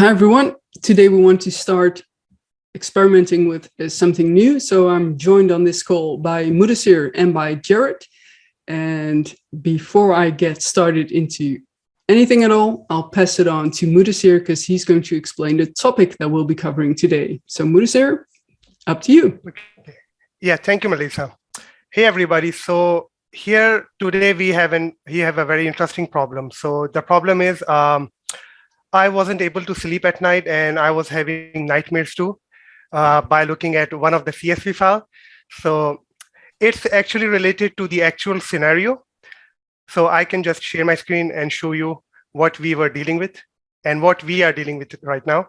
Hi everyone. Today we want to start experimenting with something new. So I'm joined on this call by Mudassir and by Jarrett. And before I get started into anything at all, I'll pass it on to Mudassir because he's going to explain the topic that we'll be covering today. So Mudassir, up to you. Okay. Yeah, thank you, Melissa. Hey everybody. So here today we have a very interesting problem. So the problem is I wasn't able to sleep at night and I was having nightmares too by looking at one of the CSV file. So it's actually related to the actual scenario. So I can just share my screen and show you what we were dealing with and what we are dealing with right now.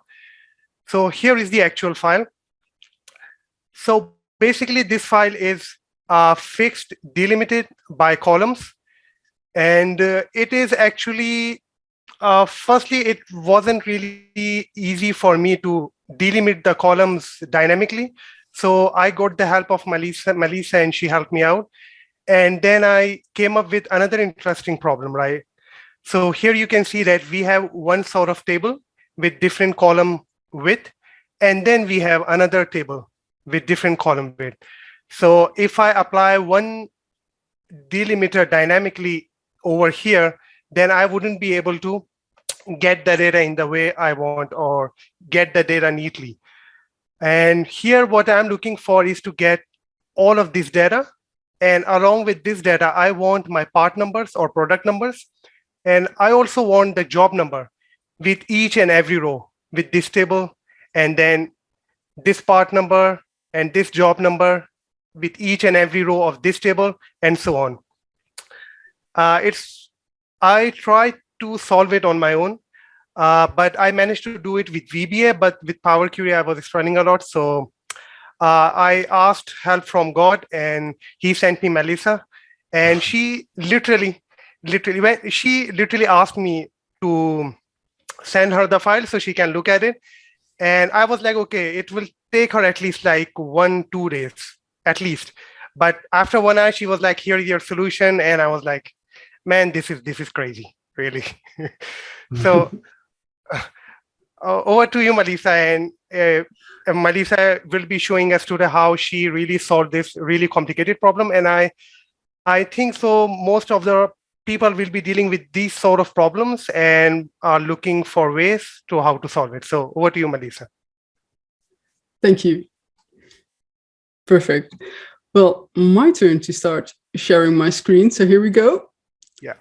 So here is the actual file. So basically this file is fixed, delimited by columns. And it is actually firstly, it wasn't really easy for me to delimit the columns dynamically. So I got the help of Melissa, and she helped me out. And then I came up with another interesting problem, right? So here you can see that we have one sort of table with different column width, and then we have another table with different column width. So if I apply one delimiter dynamically over here, then I wouldn't be able to get the data in the way I want or get the data neatly. And here what I'm looking for is to get all of this data. And along with this data, I want my part numbers or product numbers. And I also want the job number with each and every row with this table, and then this part number and this job number with each and every row of this table, and so on. I tried to solve it on my own, but I managed to do it with VBA, but with Power Query, I was struggling a lot. So I asked help from God, and he sent me Melissa, and she literally asked me to send her the file so she can look at it. And I was like, okay, it will take her at least like 1-2 days, at least. But after 1 hour, she was like, here's your solution. And I was like, man, this is crazy, really. So over to you, Melissa. And Melissa will be showing us today how she really solved this really complicated problem. And I think so most of the people will be dealing with these sort of problems and are looking for ways to how to solve it. So over to you, Melissa. Thank you. Perfect. Well, my turn to start sharing my screen. So here we go. Yeah.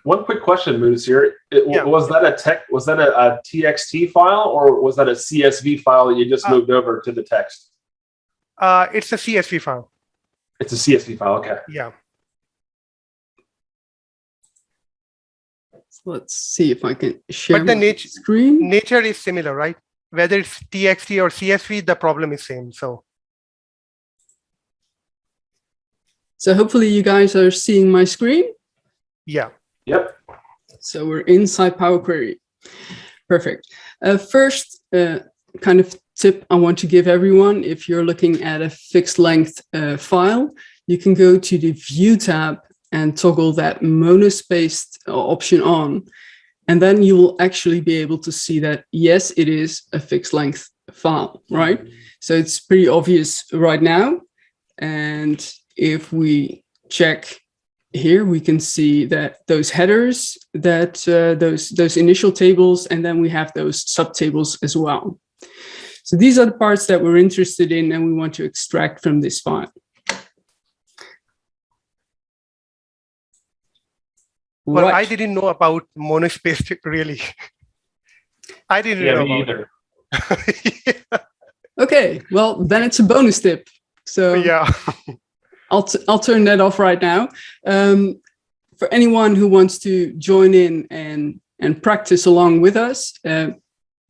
One quick question, Mudassir. Was that a TXT file or was that a CSV file that you just moved over to the text? It's a CSV file. It's a CSV file. Okay. Yeah. Let's see if I can share but the screen. Nature is similar, right? Whether it's TXT or CSV, the problem is same. So hopefully you guys are seeing my screen. Yeah. Yep. So we're inside Power Query. Perfect. First kind of tip I want to give everyone, if you're looking at a fixed length file, you can go to the View tab and toggle that monospaced option on. And then you will actually be able to see that, yes, it is a fixed length file, right? So it's pretty obvious right now. And if we check here, we can see that those headers, that those initial tables, and then we have those subtables as well. So these are the parts that we're interested in and we want to extract from this file. Well, right. I didn't know about monospaced, really. I didn't know me either. Yeah. Okay, well, then it's a bonus tip. So yeah. I'll turn that off right now. For anyone who wants to join in and practice along with us,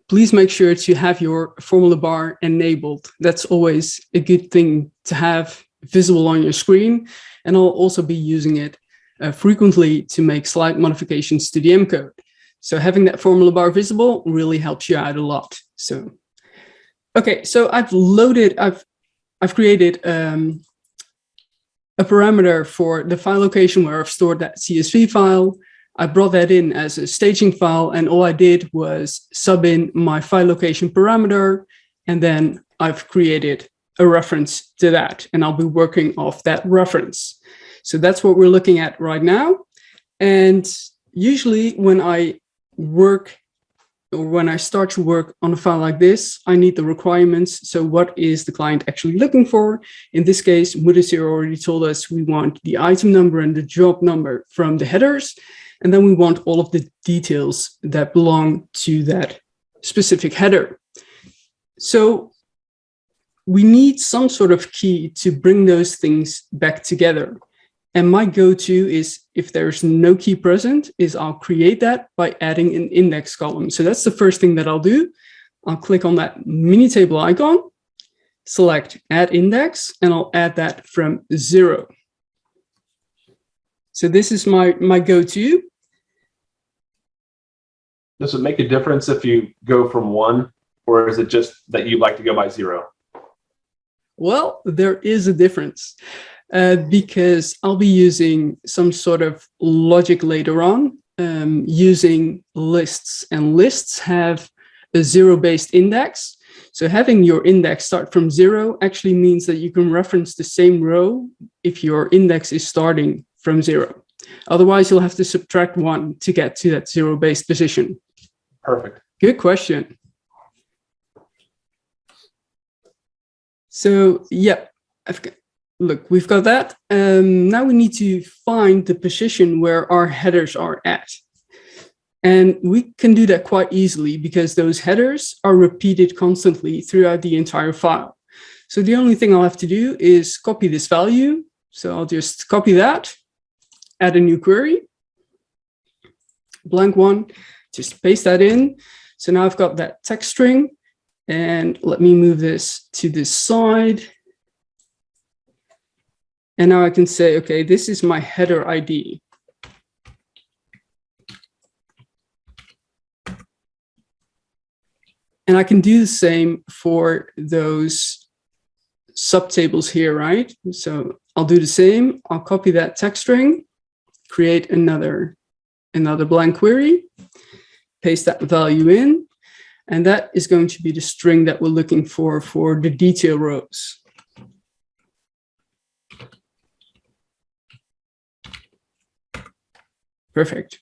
please make sure to have your formula bar enabled. That's always a good thing to have visible on your screen. And I'll also be using it frequently to make slight modifications to the M code. So having that formula bar visible really helps you out a lot. So, okay, so I've created a parameter for the file location where I've stored that CSV file. I brought that in as a staging file, and all I did was sub in my file location parameter, and then I've created a reference to that, and I'll be working off that reference. So that's what we're looking at right now. And usually when I work, or when I start to work on a file like this, I need the requirements. So what is the client actually looking for? In this case, Mudassir already told us we want the item number and the job number from the headers. And then we want all of the details that belong to that specific header. So we need some sort of key to bring those things back together. And my go-to is, if there's no key present, is I'll create that by adding an index column. So that's the first thing that I'll do. I'll click on that mini table icon, select add index, and I'll add that from 0. So this is my go-to. Does it make a difference if you go from 1, or is it just that you like to go by 0? Well, there is a difference. Because I'll be using some sort of logic later on, using lists, and lists have a 0-based index. So having your index start from 0 actually means that you can reference the same row if your index is starting from 0. Otherwise, you'll have to subtract 1 to get to that 0-based position. Perfect. Good question. So, yeah, look, we've got that. Now we need to find the position where our headers are at. And we can do that quite easily because those headers are repeated constantly throughout the entire file. So the only thing I'll have to do is copy this value. So I'll just copy that, add a new query, blank one, just paste that in. So now I've got that text string, and let me move this to this side. And now I can say, okay, this is my header ID. And I can do the same for those subtables here, right? So I'll do the same. I'll copy that text string, create another blank query, paste that value in, and that is going to be the string that we're looking for the detail rows. Perfect.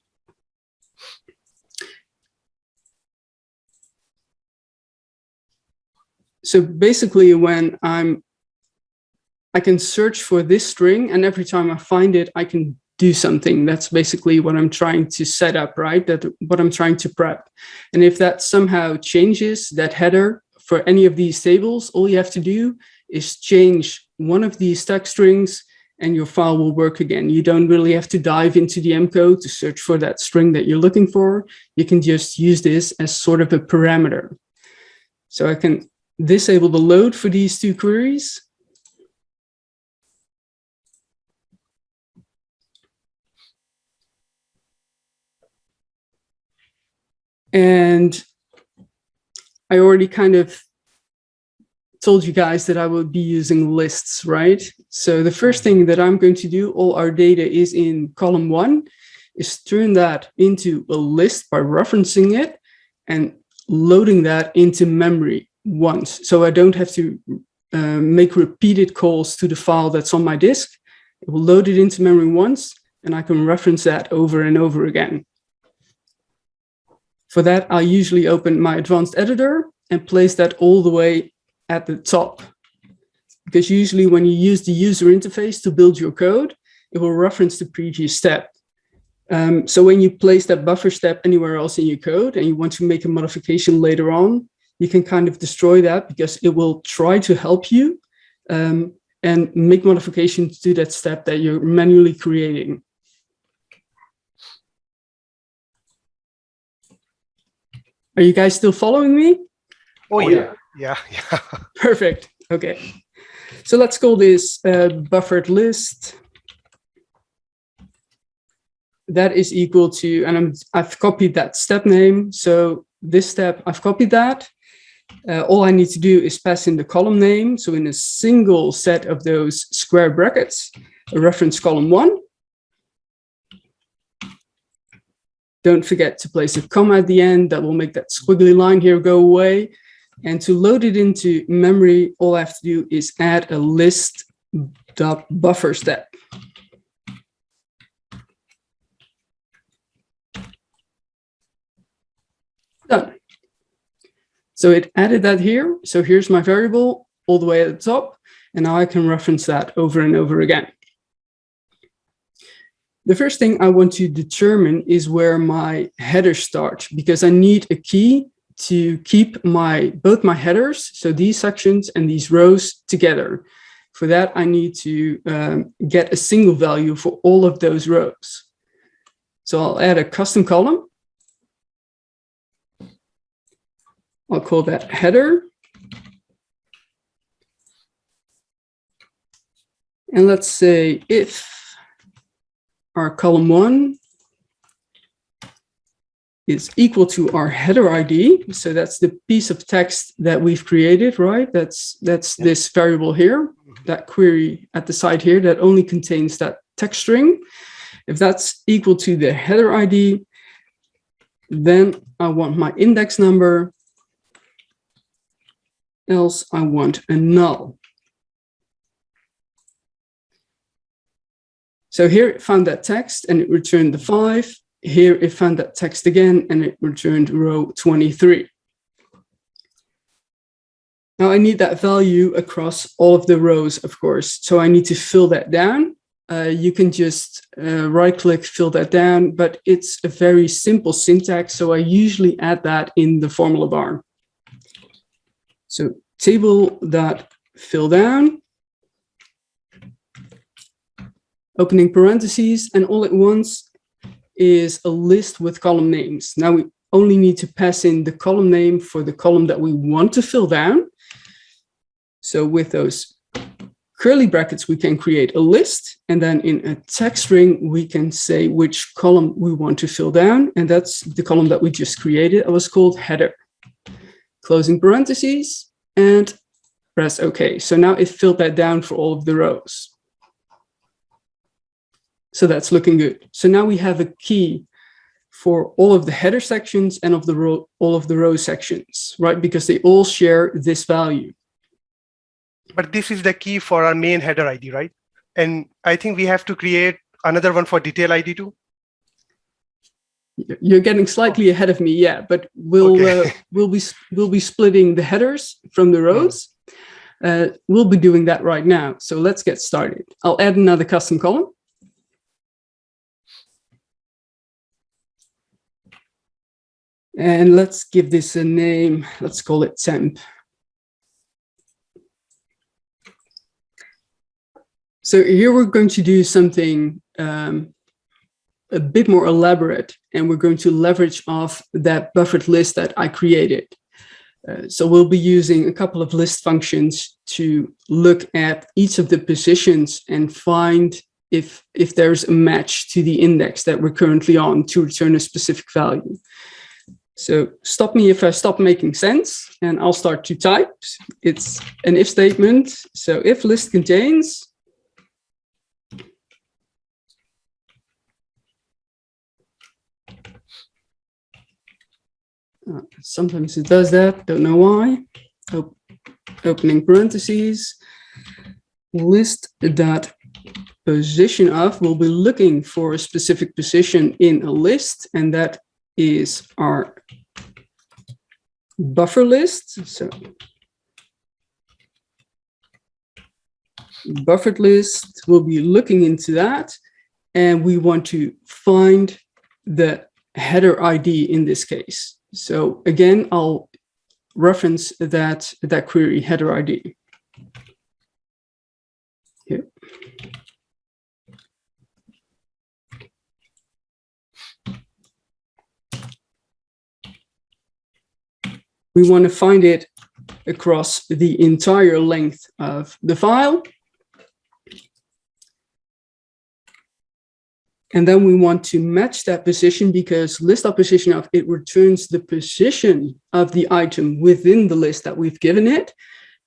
So basically, when I can search for this string, and every time I find it, I can do something. That's basically what I'm trying to set up, right? What I'm trying to prep. And if that somehow changes that header for any of these tables, all you have to do is change one of these text strings, and your file will work again. You don't really have to dive into the M code to search for that string that you're looking for. You can just use this as sort of a parameter. So I can disable the load for these two queries. And I already kind of told you guys that I will be using lists, right? So the first thing that I'm going to do, all our data is in column 1, is turn that into a list by referencing it and loading that into memory once. So I don't have to make repeated calls to the file that's on my disk. It will load it into memory once, and I can reference that over and over again. For that, I usually open my advanced editor and place that all the way at the top, because usually when you use the user interface to build your code, it will reference the previous step. So when you place that buffer step anywhere else in your code and you want to make a modification later on, you can kind of destroy that, because it will try to help you and make modifications to that step that you're manually creating. Are you guys still following me? Oh yeah. Yeah. Perfect. Okay. So let's call this buffered list. That is equal to, and I've copied that step name. So this step, I've copied that. All I need to do is pass in the column name. So in a single set of those square brackets, a reference column 1. Don't forget to place a comma at the end. That will make that squiggly line here go away. And to load it into memory, all I have to do is add a list.buffer step. Done. So it added that here. So here's my variable all the way at the top. And now I can reference that over and over again. The first thing I want to determine is where my headers start, because I need a key to keep both my headers, so these sections and these rows, together. For that, I need to get a single value for all of those rows. So I'll add a custom column. I'll call that header. And let's say if our column 1 is equal to our header ID. So that's the piece of text that we've created, right? That's this variable here, that query at the side here that only contains that text string. If that's equal to the header ID, then I want my index number, else I want a null. So here it found that text and it returned the 5. Here it found that text again and it returned row 23. Now I need that value across all of the rows, of course. So I need to fill that down. You can just right-click, fill that down, but it's a very simple syntax. So I usually add that in the formula bar. So table.fillDown, opening parentheses, and all it wants is a list with column names. Now we only need to pass in the column name for the column that we want to fill down. So with those curly brackets, we can create a list, and then in a text string, we can say which column we want to fill down, and that's the column that we just created. It was called header. Closing parentheses, and press OK. So now it filled that down for all of the rows. So that's looking good. So now we have a key for all of the header sections and of the all of the row sections, right? Because they all share this value. But this is the key for our main header ID, right? And I think we have to create another one for detail ID too. You're getting slightly ahead of me, yeah. But we'll be splitting the headers from the rows. We'll be doing that right now. So let's get started. I'll add another custom column. And let's give this a name. Let's call it temp. So here we're going to do something a bit more elaborate, and we're going to leverage off that buffered list that I created. So we'll be using a couple of list functions to look at each of the positions and find if there's a match to the index that we're currently on to return a specific value. So stop me if I stop making sense, and I'll start to type. It's an if statement. So if list contains, sometimes it does that, don't know why. Opening parentheses, list.position of, we'll be looking for a specific position in a list, and that is our buffer list. So buffered list, we'll be looking into that, and we want to find the header ID in this case. So again, I'll reference that query header ID. Here. We want to find it across the entire length of the file. And then we want to match that position, because list.position of, it returns the position of the item within the list that we've given it.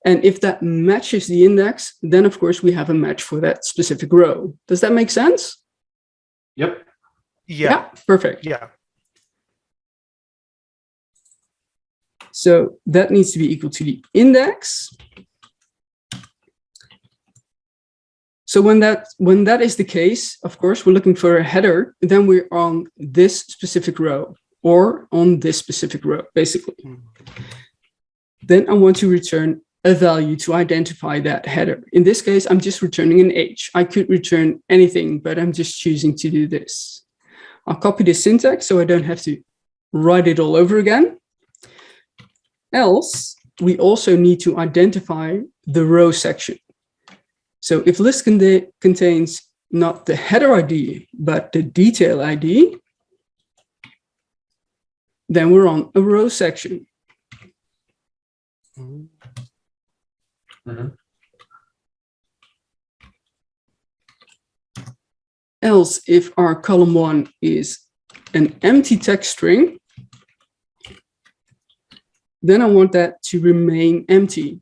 And if that matches the index, then of course we have a match for that specific row. Does that make sense? Yep. Yeah. Perfect. Yeah. So that needs to be equal to the index. So when that is the case, of course, we're looking for a header, then we're on this specific row or on this specific row, basically. Then I want to return a value to identify that header. In this case, I'm just returning an H. I could return anything, but I'm just choosing to do this. I'll copy the syntax so I don't have to write it all over again. Else, we also need to identify the row section. So if list contains not the header ID, but the detail ID, then we're on a row section. Else, if our column 1 is an empty text string, then I want that to remain empty.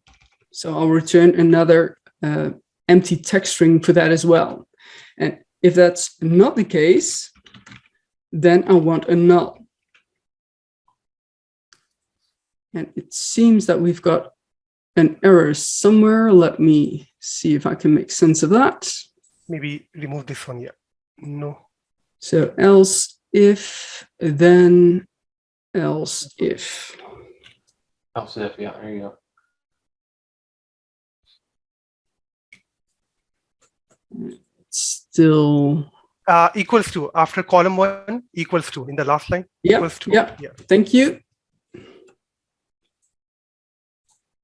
So I'll return another empty text string for that as well. And if that's not the case, then I want a null. And it seems that we've got an error somewhere. Let me see if I can make sense of that. Maybe remove this one, yeah. No. So else if, then else if. Else if, yeah, there you go. Still equals to, after column 1, equals to in the last line. Yeah, equals to. Yeah. Thank you.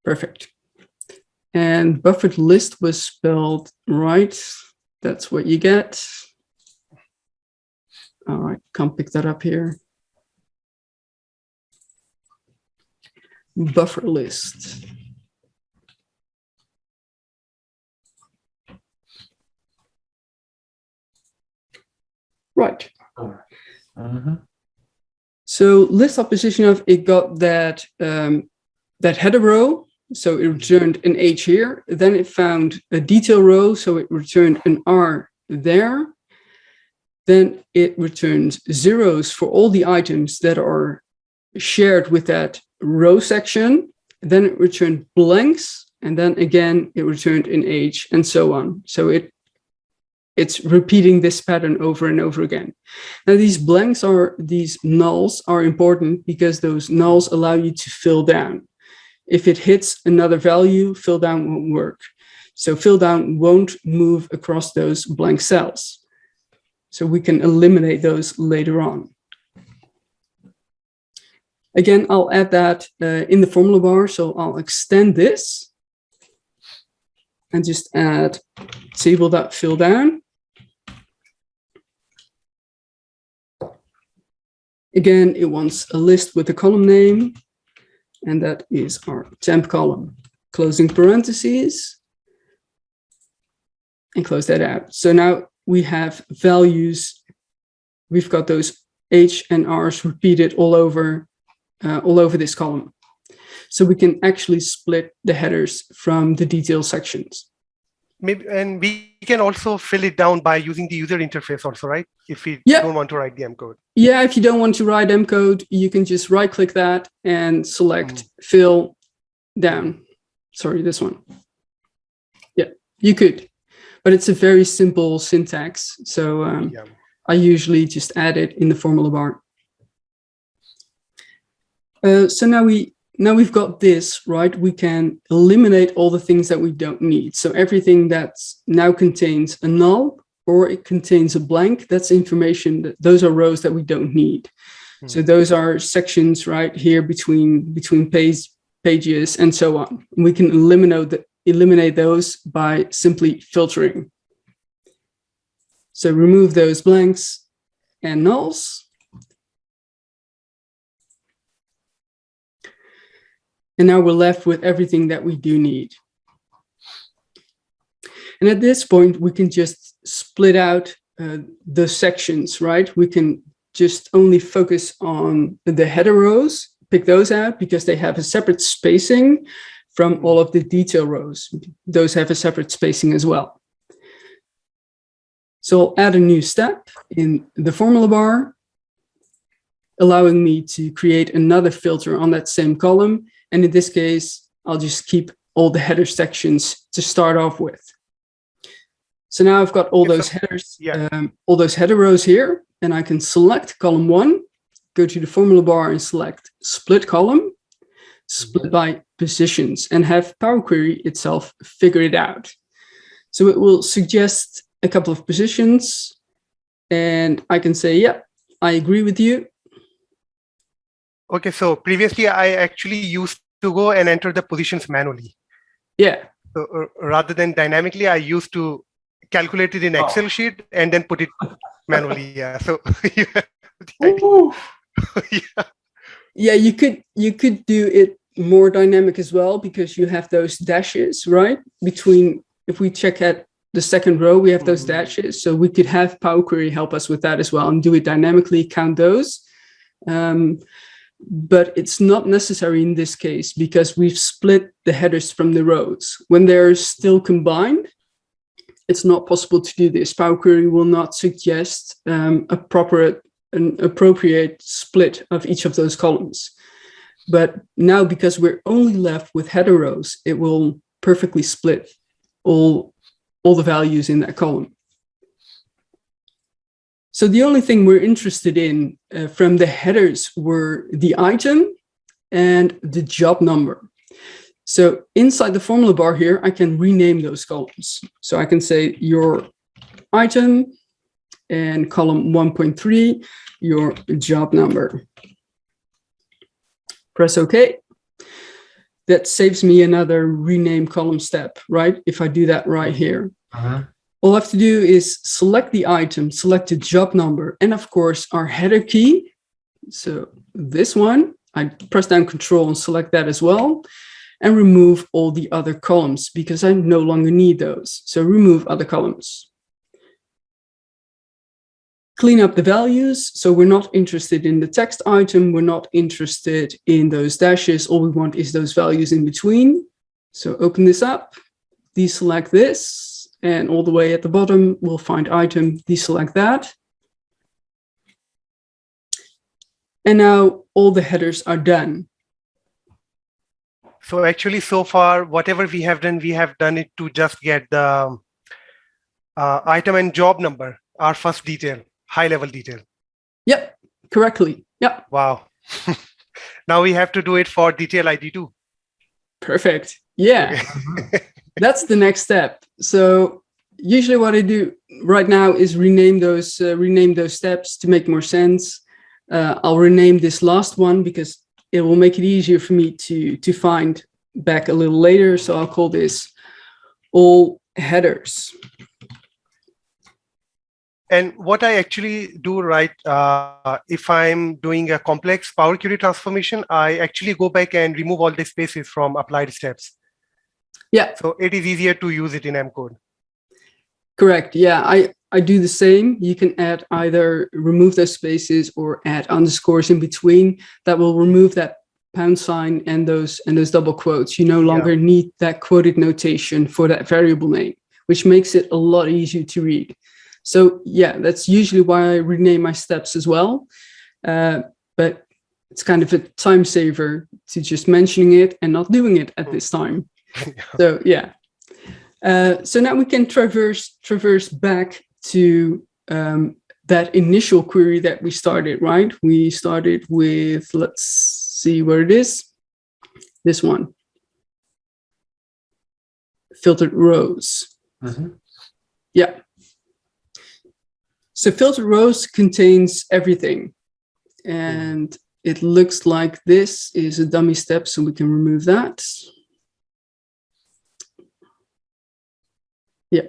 Perfect. And buffered list was spelled right. That's what you get. All right, can't pick that up here. Buffer list. Right. So list opposition of it got that that header row, so it returned an H here. Then it found a detail row, so it returned an R there. Then it returns zeros for all the items that are shared with that row section. Then it returned blanks, and then again it returned an H, and so on. So it's repeating this pattern over and over again. Now these nulls are important because those nulls allow you to fill down. If it hits another value, fill down won't work. So fill down won't move across those blank cells. So we can eliminate those later on. Again, I'll add that in the formula bar. So I'll extend this and just add table.fillDown. Again, it wants a list with a column name, and that is our temp column. Closing parentheses, and close that out. So now we have values. We've got those H and R's repeated all over this column. So we can actually split the headers from the detail sections. Maybe, and we can also fill it down by using the user interface also, right? If we don't want to write the M code. Yeah, if you don't want to write M code, you can just right click that and select fill down. Sorry, this one. Yeah, you could, but it's a very simple syntax. So I usually just add it in the formula bar. So now we've got this, right? We can eliminate all the things that we don't need. So everything that now contains a null or it contains a blank, that's information, those are rows that we don't need. So those are sections right here between pages and so on. We can eliminate those by simply filtering. So remove those blanks and nulls. And now we're left with everything that we do need. And at this point, we can just split out the sections, right? We can just only focus on the header rows, pick those out because they have a separate spacing from all of the detail rows. Those have a separate spacing as well. So I'll add a new step in the formula bar. allowing me to create another filter on that same column. And in this case, I'll just keep all the header sections to start off with. So now I've got all those headers, all those header rows here, and I can select column 1, go to the formula bar and select split column, split by positions, and have Power Query itself figure it out. So it will suggest a couple of positions, and I can say, yeah, I agree with you. Okay, so previously I actually used to go and enter the positions manually. Yeah. So rather than dynamically, I used to calculate it in Excel sheet and then put it manually. Yeah. So yeah, you could do it more dynamic as well, because you have those dashes, right? Between, if we check at the second row, we have those dashes. So we could have Power Query help us with that as well and do it dynamically, count those. But it's not necessary in this case because we've split the headers from the rows. When they're still combined, it's not possible to do this. Power Query will not suggest an appropriate split of each of those columns. But now, because we're only left with header rows, it will perfectly split all the values in that column. So the only thing we're interested in from the headers were the item and the job number. So inside the formula bar here, I can rename those columns. So I can say your item and column 1.3, your job number. Press OK. That saves me another rename column step, right? If I do that right here. All I have to do is select the item, select the job number, and of course our header key. So this one, I press down Control and select that as well, and remove all the other columns because I no longer need those. So remove other columns. Clean up the values. So we're not interested in the text item. We're not interested in those dashes. All we want is those values in between. So open this up, deselect this. And all the way at the bottom, we'll find item, deselect that. And now all the headers are done. So actually, so far, whatever we have done it to just get the item and job number, our first detail, high-level detail. Yep, correctly. Yep. Wow. Now we have to do it for detail ID too. Perfect. Yeah. Okay. That's the next step. So usually what I do right now is rename those steps to make more sense. I'll rename this last one because it will make it easier for me to find back a little later. So I'll call this all headers. And what I actually do, right, if I'm doing a complex Power Query transformation, I actually go back and remove all the spaces from applied steps. Yeah. So it is easier to use it in M code. Correct. Yeah, I do the same. You can add either remove those spaces or add underscores in between. That will remove that pound sign and those double quotes. You no longer need that quoted notation for that variable name, which makes it a lot easier to read. So yeah, that's usually why I rename my steps as well. But it's kind of a time saver to just mentioning it and not doing it at this time. So yeah. So now we can traverse back to that initial query that we started, right? We started with, let's see where it is. This one. Filtered rows. Yeah. So filtered rows contains everything. And it looks like this is a dummy step, so we can remove that. Yeah,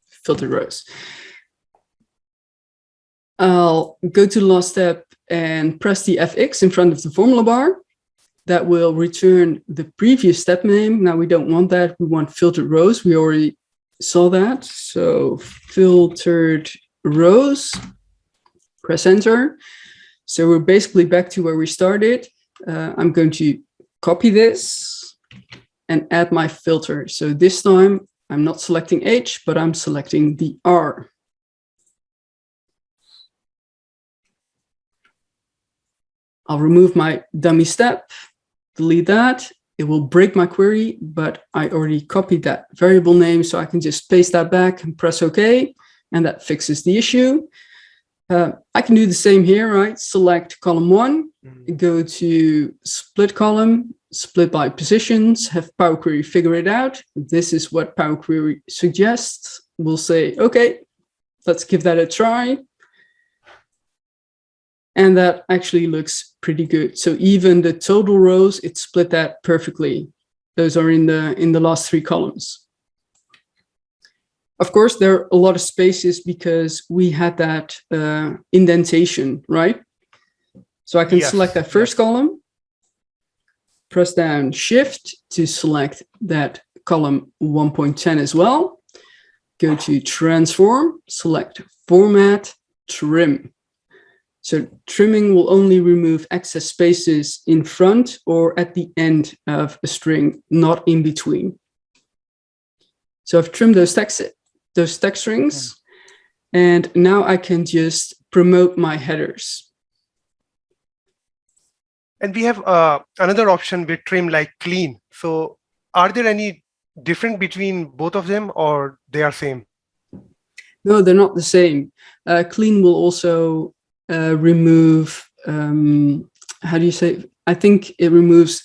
filtered rows. I'll go to the last step and press the FX in front of the formula bar. That will return the previous step name. Now we don't want that. We want filtered rows. We already saw that. So filtered rows, press enter. So we're basically back to where we started. I'm going to copy this and add my filter. So this time I'm not selecting H, but I'm selecting the R. I'll remove my dummy step, delete that. It will break my query, but I already copied that variable name, so I can just paste that back and press OK, and that fixes the issue. I can do the same here, right? Select column 1, go to split column, split by positions, have Power Query figure it out. This is what Power Query suggests. We'll say, OK, let's give that a try. And that actually looks pretty good. So even the total rows, it split that perfectly. Those are in the last 3 columns. Of course, there are a lot of spaces because we had that indentation, right? So I can select that first column, press down Shift to select that column 1.10 as well. Go to Transform, select Format, Trim. So trimming will only remove excess spaces in front or at the end of a string, not in between. So I've trimmed those text strings, and now I can just promote my headers. And we have another option with trim like clean. So are there any different between both of them, or they are same? No, they're not the same. Clean will also remove, how do you say? I think it removes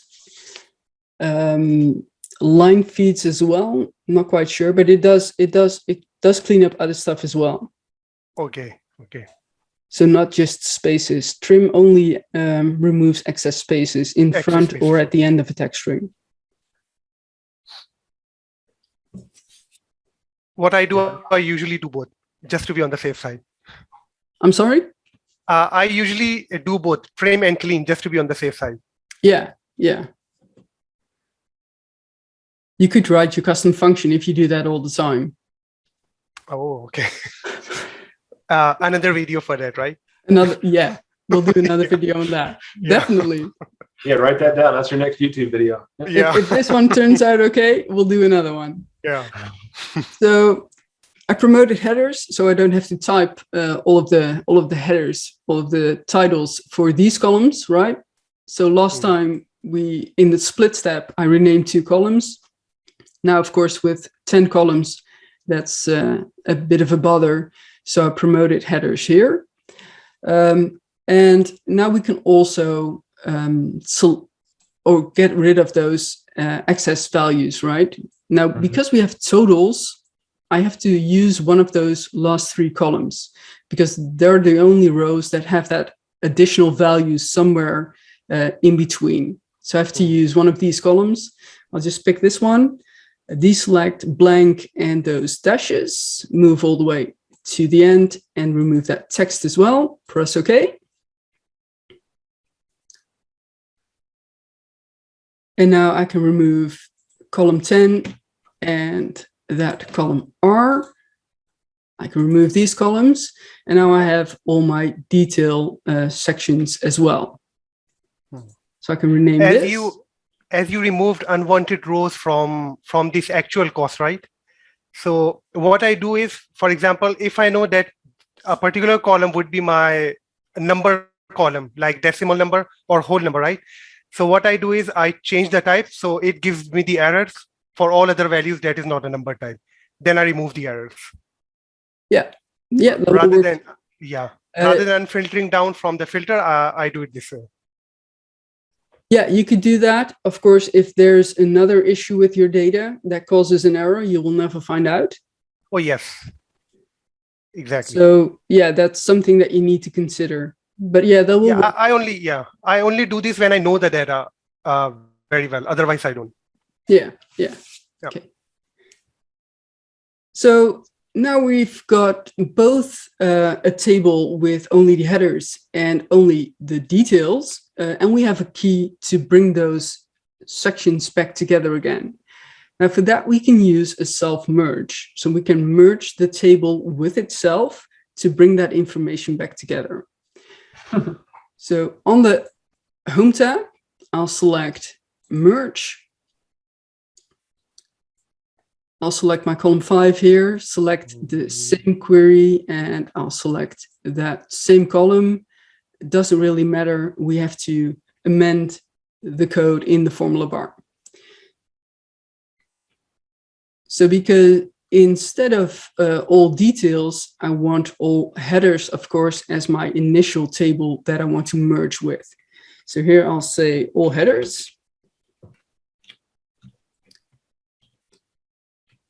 line feeds as well. I'm not quite sure, but it does clean up other stuff as well. Okay. So not just spaces. Trim only removes excess spaces in front or at the end of a text string. What I do, I usually do both, just to be on the safe side. I'm sorry? I usually do both, trim and clean, just to be on the safe side. Yeah. You could write your custom function if you do that all the time. Oh, okay. Another video for that, right? Yeah, we'll do another video on that. Yeah. Definitely. Yeah, write that down. That's your next YouTube video. Yeah. If this one turns out okay, we'll do another one. Yeah. So I promoted headers, so I don't have to type all of the headers, all of the titles for these columns, right? So last time in the split step, I renamed 2 columns. Now, of course, with 10 columns, that's a bit of a bother. So I promoted headers here. And now we can also get rid of those excess values, right? Now, because we have totals, I have to use one of those last 3 columns because they're the only rows that have that additional value somewhere in between. So I have to use one of these columns. I'll just pick this one, deselect blank and those dashes, move all the way to the end and remove that text as well. Press OK. And now I can remove column 10 and that column R. I can remove these columns, and now I have all my detail sections as well. So I can rename this. As you removed unwanted rows from this actual cost, right? So what I do is, for example, if I know that a particular column would be my number column, like decimal number or whole number, right? So what I do is I change the type, so it gives me the errors for all other values that is not a number type. Then I remove the errors. Yeah. Rather than filtering down from the filter, I do it this way. Yeah, you could do that. Of course, if there's another issue with your data that causes an error, you will never find out. Oh, yes. Exactly. So yeah, that's something that you need to consider. But yeah, that will. Yeah, I only do this when I know the data very well. Otherwise, I don't. Yeah. Okay. So now we've got both a table with only the headers and only the details, and we have a key to bring those sections back together again. Now for that, we can use a self-merge. So we can merge the table with itself to bring that information back together. So on the Home tab, I'll select Merge. I'll select my column 5 here, select the same query, and I'll select that same column it doesn't really matter. We have to amend the code in the formula bar. So because instead of all details, I want all headers, of course, as my initial table that I want to merge with. So here I'll say all headers.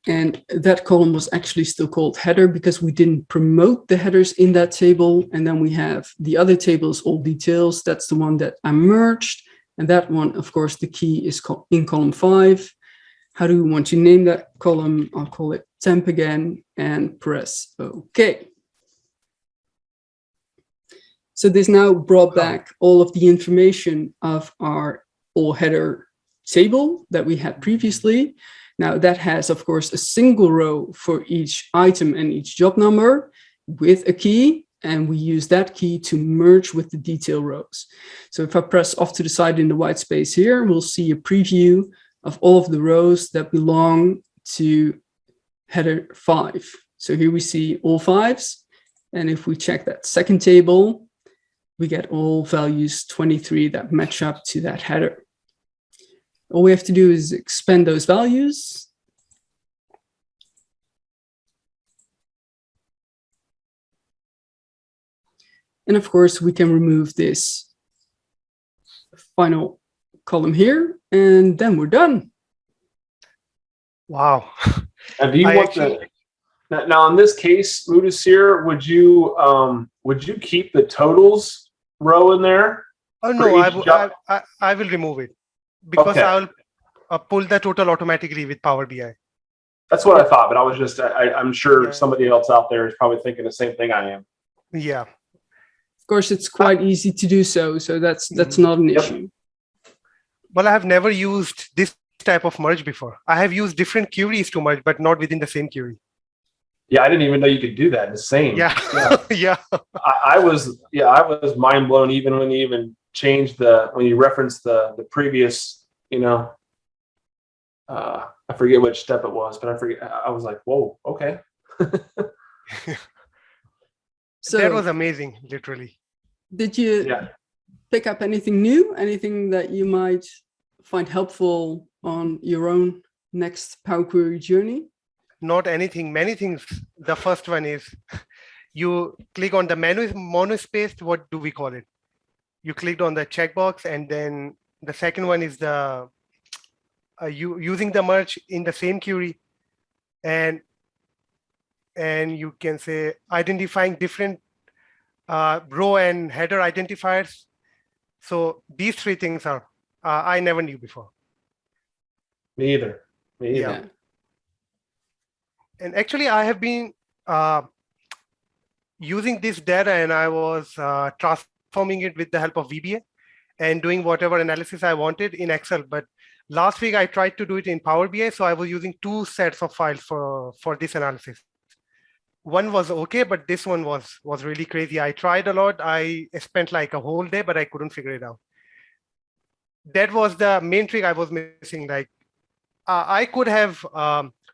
And that column was actually still called header because we didn't promote the headers in that table. And then we have the other tables, all details. That's the one that I merged. And that one, of course, the key is in column 5. How do we want to name that column? I'll call it temp again and press OK. So this now brought back all of the information of our all header table that we had previously. Now that has, of course, a single row for each item and each job number with a key, and we use that key to merge with the detail rows. So if I press off to the side in the white space here, we'll see a preview of all of the rows that belong to header 5. So here we see all 5s. And if we check that second table, we get all values 23 that match up to that header. All we have to do is expand those values. And of course, we can remove this final column here, and then we're done. Wow. And do you want now in this case, Mudassir, would you keep the totals row in there? Oh no, I will remove it because okay. I'll pull the total automatically with Power BI. That's what I thought, but I was just I'm sure somebody else out there is probably thinking the same thing I am. Yeah. Of course, it's quite easy to do so, so that's not an issue. Well, I have never used this type of merge before. I have used different queries to merge, but not within the same query. Yeah, I didn't even know you could do that. The same. Yeah. Yeah. I was mind blown even when you even changed when you referenced the previous, I forget which step it was, but I was like, whoa, okay. So that was amazing, literally. Did you pick up anything new? Anything that you might find helpful on your own next Power Query journey? Not anything, many things. The first one is you click on the menu monospace. What do we call it? You clicked on the checkbox, and then the second one is the using the merge in the same query, and you can say identifying different row and header identifiers. So these 3 things are I never knew before. Me either. Yeah. And actually, I have been using this data, and I was transforming it with the help of VBA and doing whatever analysis I wanted in Excel. But last week, I tried to do it in Power BI. So I was using 2 sets of files for this analysis. One was okay, but this one was really crazy. I tried a lot. I spent like a whole day, but I couldn't figure it out. That was the main trick I was missing. Like I could have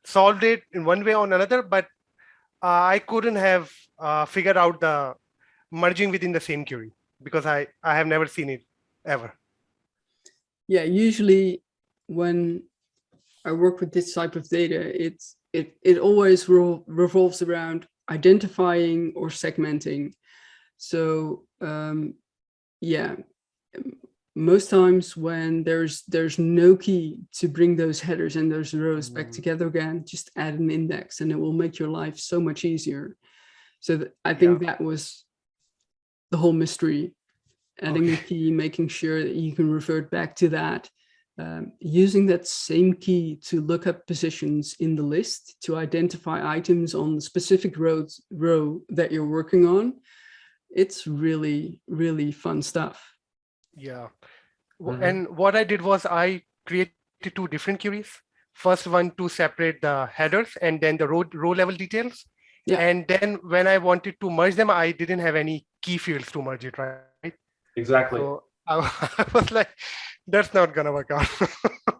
solved it in one way or another, but I couldn't have figured out the merging within the same query because I have never seen it ever. Yeah, usually when I work with this type of data, it always revolves around identifying or segmenting. So most times when there's no key to bring those headers and those rows back together again, just add an index and it will make your life so much easier. So I think that was the whole mystery, adding a key, making sure that you can revert back to that, using that same key to look up positions in the list to identify items on the specific row that you're working on. It's really, really fun stuff. Yeah. And what I did was I created 2 different queries. First one to separate the headers and then the row level details. Yeah. And then when I wanted to merge them, I didn't have any key fields to merge it, right? Exactly. So I was like, that's not gonna work out.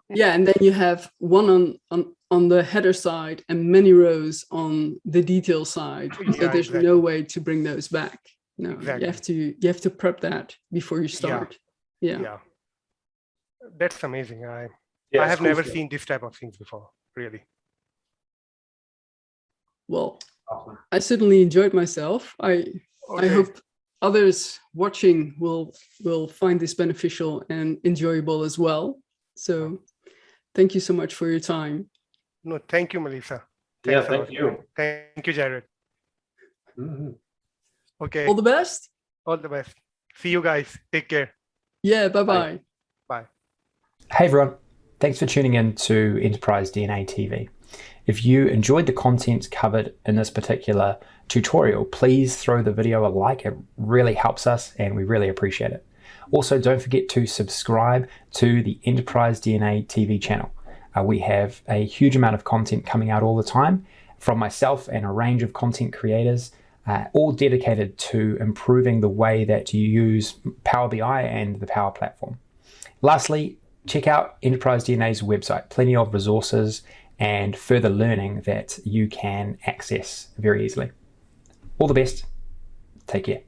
Yeah, and then you have one on the header side and many rows on the detail side. So there's no way to bring those back. No, Exactly. you have to prep that before you start. Yeah. That's amazing. I Yeah, have cool never stuff. seen this type of things before, really. Well, Awesome. I certainly enjoyed myself. I Okay. hope others watching will find this beneficial and enjoyable as well. So thank you so much for your time. No, thank you, Melissa. Yeah, Thanks a thank lot. you. Thank you, Jarrett. Mhm. Okay. All the best. All the best. See you guys. Take care. Yeah, bye-bye. Bye. Hey everyone, thanks for tuning in to Enterprise DNA TV. If you enjoyed the content covered in this particular tutorial, please throw the video a like. It really helps us and we really appreciate it. Also, don't forget to subscribe to the Enterprise DNA TV channel. We have a huge amount of content coming out all the time from myself and a range of content creators, all dedicated to improving the way that you use Power BI and the Power Platform. Lastly, check out Enterprise DNA's website. Plenty of resources and further learning that you can access very easily. All the best. Take care.